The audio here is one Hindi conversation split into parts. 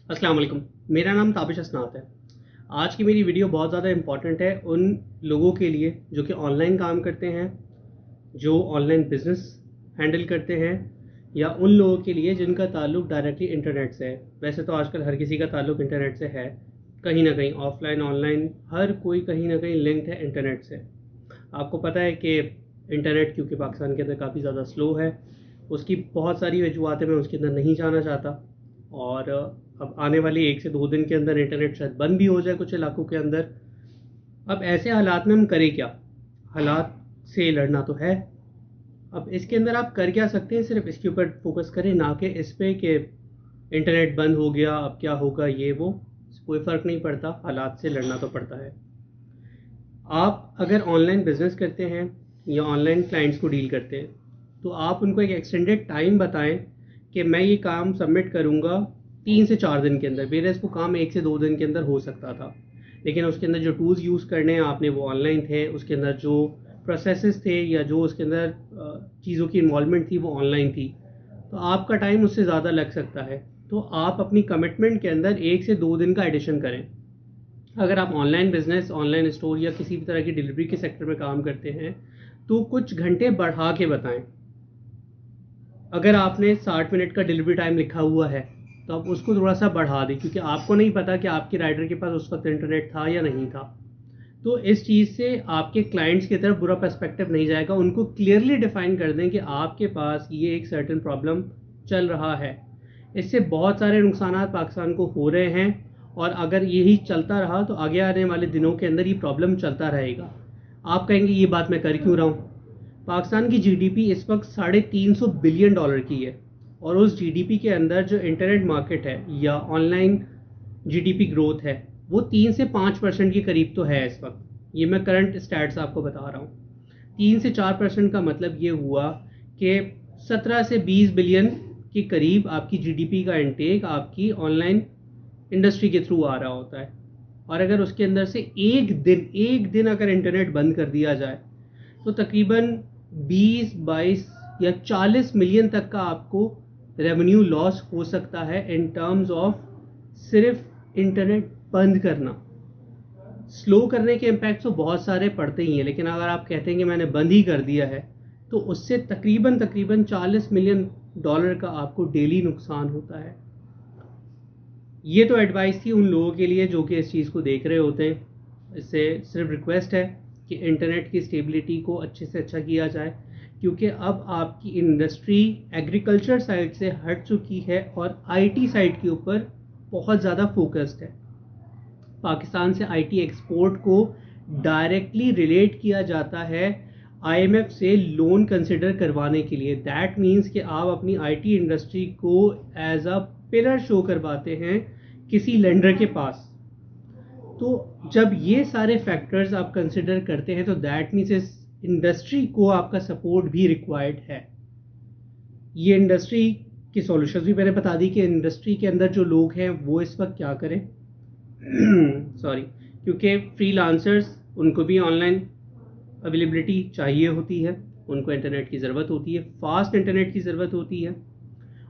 अस्सलाम वालेकुम। मेरा नाम ताबिश असनात है। आज की मेरी वीडियो बहुत ज़्यादा इम्पॉर्टेंट है उन लोगों के लिए जो कि ऑनलाइन काम करते हैं, जो ऑनलाइन बिज़नेस हैंडल करते हैं, या उन लोगों के लिए जिनका ताल्लुक डायरेक्टली इंटरनेट से है। वैसे तो आजकल हर किसी का ताल्लुक इंटरनेट से है, कहीं ना कहीं ऑफलाइन ऑनलाइन हर कोई कहीं ना कहीं लिंक्ड है इंटरनेट से। आपको पता है कि इंटरनेट क्योंकि पाकिस्तान के अंदर काफ़ी ज़्यादा स्लो है, उसकी बहुत सारी वजूहतें मैं उसके अंदर नहीं जाना चाहता। और अब आने वाली 1 से 2 दिन के अंदर इंटरनेट शायद बंद भी हो जाए कुछ इलाकों के अंदर। अब ऐसे हालात में हम करें क्या? हालात से लड़ना तो है। अब इसके अंदर आप कर क्या सकते हैं, सिर्फ इसके ऊपर फोकस करें, ना कि इस पे कि इंटरनेट बंद हो गया अब क्या होगा ये वो। कोई फ़र्क नहीं पड़ता, हालात से लड़ना तो पड़ता है। आप अगर ऑनलाइन बिजनेस करते हैं या ऑनलाइन क्लाइंट्स को डील करते हैं, तो आप उनको एक एक्सटेंडेड टाइम बताएं कि मैं ये काम सबमिट करूँगा 3 से 4 दिन के अंदर। मेरे इसको काम 1 से 2 दिन के अंदर हो सकता था, लेकिन उसके अंदर जो टूल्स यूज़ करने हैं आपने वो ऑनलाइन थे, उसके अंदर जो प्रोसेसेस थे या जो उसके अंदर चीज़ों की इन्वॉल्वमेंट थी वो ऑनलाइन थी, तो आपका टाइम उससे ज़्यादा लग सकता है। तो आप अपनी कमिटमेंट के अंदर 1 से 2 दिन का एडिशन करें। अगर आप ऑनलाइन बिजनेस, ऑनलाइन स्टोर या किसी भी तरह की डिलीवरी के सेक्टर में काम करते हैं, तो कुछ घंटे बढ़ा के बताएं। अगर आपने 60 मिनट का डिलीवरी टाइम लिखा हुआ है, तो आप उसको थोड़ा सा बढ़ा दें, क्योंकि आपको नहीं पता कि आपके राइडर के पास उस वक्त इंटरनेट था या नहीं था। तो इस चीज़ से आपके क्लाइंट्स की तरफ बुरा पर्सपेक्टिव नहीं जाएगा। उनको क्लियरली डिफाइन कर दें कि आपके पास ये एक सर्टेन प्रॉब्लम चल रहा है। इससे बहुत सारे नुकसान पाकिस्तान को हो रहे हैं, और अगर यही चलता रहा तो आगे आने वाले दिनों के अंदर ये प्रॉब्लम चलता रहेगा। आप कहेंगे ये बात मैं कर क्यों रहा हूँ? पाकिस्तान की जीडीपी इस वक्त $350 बिलियन की है, और उस जीडीपी के अंदर जो इंटरनेट मार्केट है या ऑनलाइन जीडीपी ग्रोथ है, वो 3 से 5% के करीब तो है इस वक्त। ये मैं करंट स्टैट्स आपको बता रहा हूँ। 3 से 4% का मतलब ये हुआ कि 17 से 20 बिलियन के करीब आपकी जीडीपी का इंटेक आपकी ऑनलाइन इंडस्ट्री के थ्रू आ रहा होता है। और अगर उसके अंदर से एक दिन अगर इंटरनेट बंद कर दिया जाए, तो तकरीबन 20, 22 या 40 मिलियन तक का आपको रेवेन्यू लॉस हो सकता है इन टर्म्स ऑफ सिर्फ इंटरनेट बंद करना। स्लो करने के इम्पैक्ट तो बहुत सारे पड़ते ही हैं, लेकिन अगर आप कहते हैं कि मैंने बंद ही कर दिया है, तो उससे तकरीबन तकरीबन $40 मिलियन का आपको डेली नुकसान होता है। ये तो एडवाइस थी उन लोगों के लिए जो कि इस चीज़ को देख रहे होते हैं। इससे सिर्फ रिक्वेस्ट है कि इंटरनेट की स्टेबिलिटी को अच्छे से अच्छा किया जाए, क्योंकि अब आपकी इंडस्ट्री एग्रीकल्चर साइड से हट चुकी है और आईटी साइड के ऊपर बहुत ज़्यादा फोकस्ड है। पाकिस्तान से आईटी एक्सपोर्ट को डायरेक्टली रिलेट किया जाता है आईएमएफ से लोन कंसिडर करवाने के लिए। दैट मीन्स कि आप अपनी आईटी इंडस्ट्री को एज अ पिलर शो करवाते हैं किसी लेंडर के पास। तो जब ये सारे फैक्टर्स आप कंसिडर करते हैं, तो दैट मीन्स इस इंडस्ट्री को आपका सपोर्ट भी रिक्वायर्ड है। ये इंडस्ट्री की सॉल्यूशंस भी मैंने बता दी कि इंडस्ट्री के अंदर जो लोग हैं वो इस वक्त क्या करें। सॉरी, क्योंकि फ्रीलांसर्स, उनको भी ऑनलाइन अवेलेबिलिटी चाहिए होती है, उनको इंटरनेट की ज़रूरत होती है, फास्ट इंटरनेट की ज़रूरत होती है।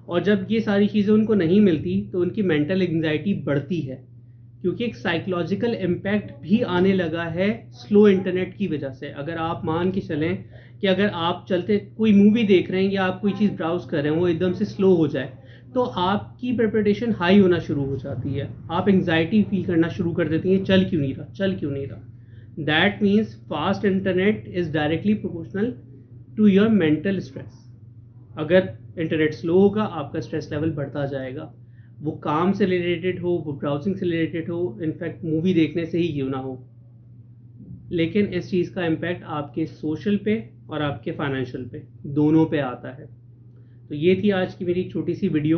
और जब ये सारी चीज़ें उनको नहीं मिलती तो उनकी मेंटल एंग्जाइटी बढ़ती है, क्योंकि एक साइकोलॉजिकल इम्पैक्ट भी आने लगा है स्लो इंटरनेट की वजह से। अगर आप मान के चलें कि अगर आप चलते कोई मूवी देख रहे हैं या आप कोई चीज़ ब्राउज कर रहे हैं, वो एकदम से स्लो हो जाए, तो आपकी प्रिपरेशन हाई होना शुरू हो जाती है। आप एंग्जाइटी फील करना शुरू कर देती हैं, चल क्यों नहीं रहा, चल क्यों नहीं रहा। That means fast internet is directly proportional to your mental stress. अगर इंटरनेट स्लो होगा, आपका स्ट्रेस लेवल बढ़ता जाएगा, वो काम से रिलेटेड हो, वो ब्राउजिंग से रिलेटेड हो, इनफैक्ट मूवी देखने से ही क्यों ना हो। लेकिन इस चीज़ का इम्पैक्ट आपके सोशल पे और आपके फाइनेंशियल पे दोनों पे आता है। तो ये थी आज की मेरी छोटी सी वीडियो।